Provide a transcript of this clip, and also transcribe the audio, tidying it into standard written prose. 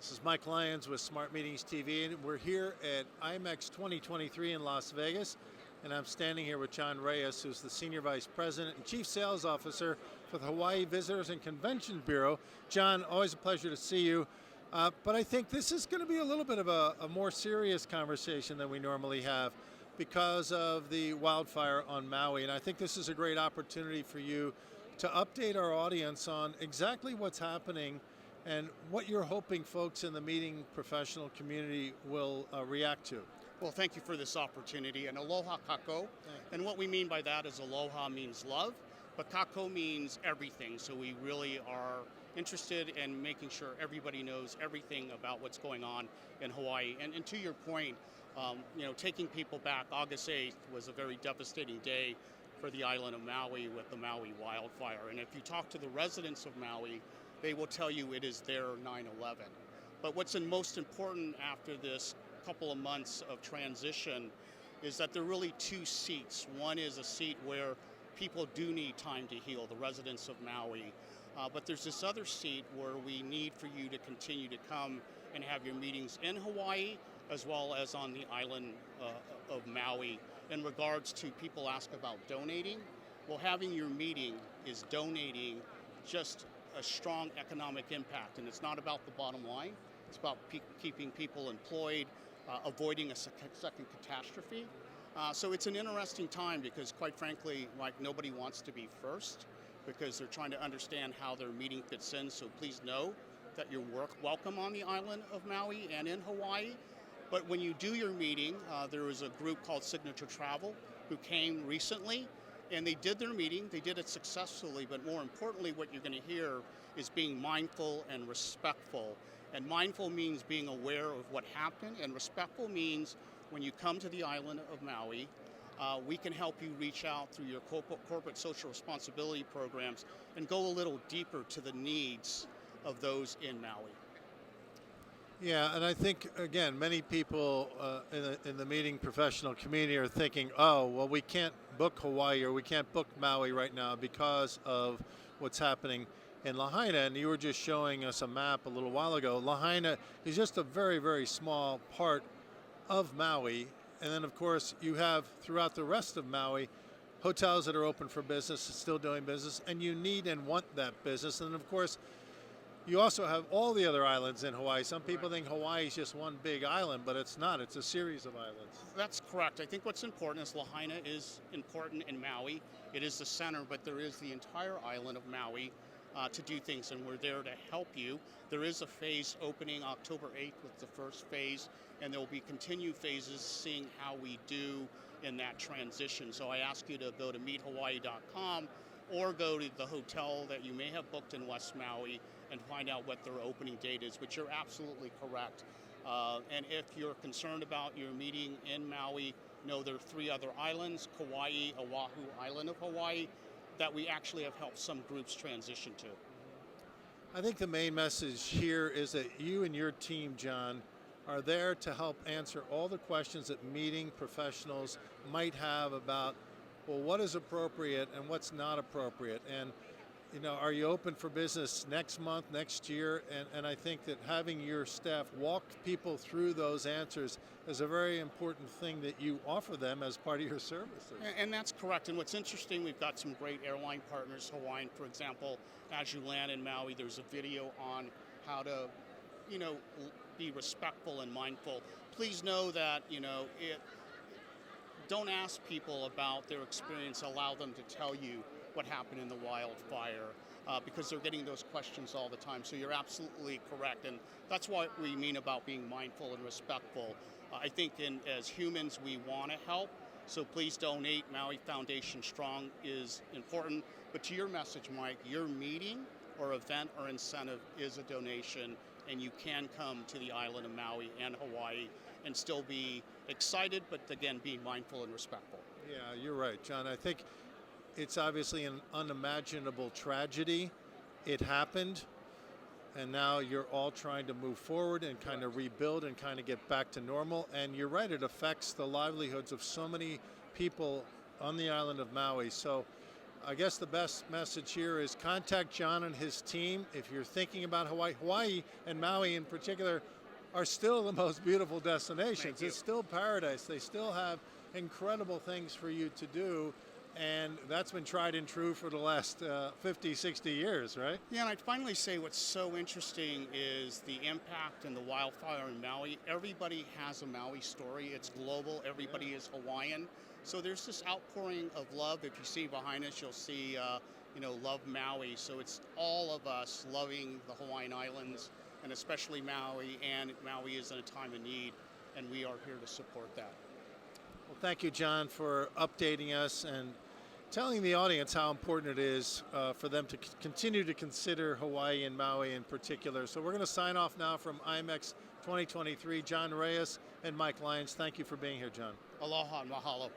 This is Mike Lyons with Smart Meetings TV, and we're here at IMEX 2023 in Las Vegas, and I'm standing here with John Reyes, who's the Senior Vice President and Chief Sales Officer for the Hawaii Visitors and Convention Bureau. John, always a pleasure to see you, but I think this is going to be a little bit of a more serious conversation than we normally have because of the wildfire on Maui, and I think this is a great opportunity for you to update our audience on exactly what's happening and what you're hoping folks in the meeting professional community will react to. Well, thank you for this opportunity, and aloha kako. And what we mean by that is aloha means love, but kako means everything. So we really are interested in making sure everybody knows everything about what's going on in Hawaii. And to your point, taking people back, August 8th was a very devastating day for the island of Maui with the Maui wildfire. And if you talk to the residents of Maui, they will tell you it is their 9/11. But what's most important after this couple of months of transition is that there are really two seats. One is a seat where people do need time to heal, the residents of Maui. But there's this other seat where we need for you to continue to come and have your meetings in Hawaii as well as on the island of Maui. In regards to people ask about donating, well, having your meeting is donating just a strong economic impact, and it's not about the bottom line. It's about keeping people employed, avoiding a second catastrophe. So it's an interesting time because, quite frankly, like, nobody wants to be first because they're trying to understand how their meeting fits in. So please know that you're welcome on the island of Maui and in Hawaii. But when you do your meeting, there was a group called Signature Travel who came recently, and they did their meeting. They did it successfully, but more importantly, what you're going to hear is being mindful and respectful. And mindful means being aware of what happened, and respectful means when you come to the island of Maui, we can help you reach out through your corporate social responsibility programs and go a little deeper to the needs of those in Maui. Yeah, and I think, again, many people in the meeting professional community are thinking, oh, well, we can't book Hawaii or we can't book Maui right now because of what's happening in Lahaina. And you were just showing us a map a little while ago. Lahaina is just a very, very small part of Maui. And then, of course, you have throughout the rest of Maui hotels that are open for business, still doing business, and you need and want that business. And, of course, you also have all the other islands in Hawaii. Some people think Hawaii is just one big island, but it's not. It's a series of islands. That's correct. I think what's important is Lahaina is important in Maui. It is the center, but there is the entire island of Maui to do things, and we're there to help you. There is a phase opening October 8th with the first phase, and there will be continued phases seeing how we do in that transition. So I ask you to go to meethawaii.com or go to the hotel that you may have booked in West Maui and find out what their opening date is, but you're absolutely correct. And if you're concerned about your meeting in Maui, know there are 3 other islands, Kauai, Oahu, island of Hawaii, that we actually have helped some groups transition to. I think the main message here is that you and your team, John, are there to help answer all the questions that meeting professionals might have about, well, what is appropriate and what's not appropriate? And are you open for business next month, next year? And I think that having your staff walk people through those answers is a very important thing that you offer them as part of your services. And that's correct. And what's interesting, we've got some great airline partners, Hawaiian, for example. As you land in Maui, there's a video on how to, be respectful and mindful. Please know that, don't ask people about their experience. Allow them to tell you what happened in the wildfire because they're getting those questions all the time. So you're absolutely correct. And that's what we mean about being mindful and respectful. I think as humans, we want to help. So please donate. Maui Foundation Strong is important. But to your message, Mike, your meeting or event or incentive is a donation, and you can come to the island of Maui and Hawaii and still be excited, but again, being mindful and respectful. Yeah, you're right, John. I think it's obviously an unimaginable tragedy. It happened, and now you're all trying to move forward and kind of rebuild and kind of get back to normal. And you're right, it affects the livelihoods of so many people on the island of Maui. So I guess the best message here is contact John and his team if you're thinking about Hawaii. Hawaii and Maui in particular are still the most beautiful destinations. It's still paradise. They still have incredible things for you to do, and that's been tried and true for the last 50, 60 years, right? Yeah, and I'd finally say what's so interesting is the impact and the wildfire in Maui. Everybody has a Maui story. It's global. Everybody is Hawaiian. So there's this outpouring of love. If you see behind us, you'll see, Love Maui. So it's all of us loving the Hawaiian Islands, and especially Maui. And Maui is in a time of need, and we are here to support that. Well, thank you, John, for updating us and telling the audience how important it is for them to continue to consider Hawaii and Maui in particular. So we're going to sign off now from IMEX 2023. John Reyes and Mike Lyons, thank you for being here, John. Aloha and mahalo.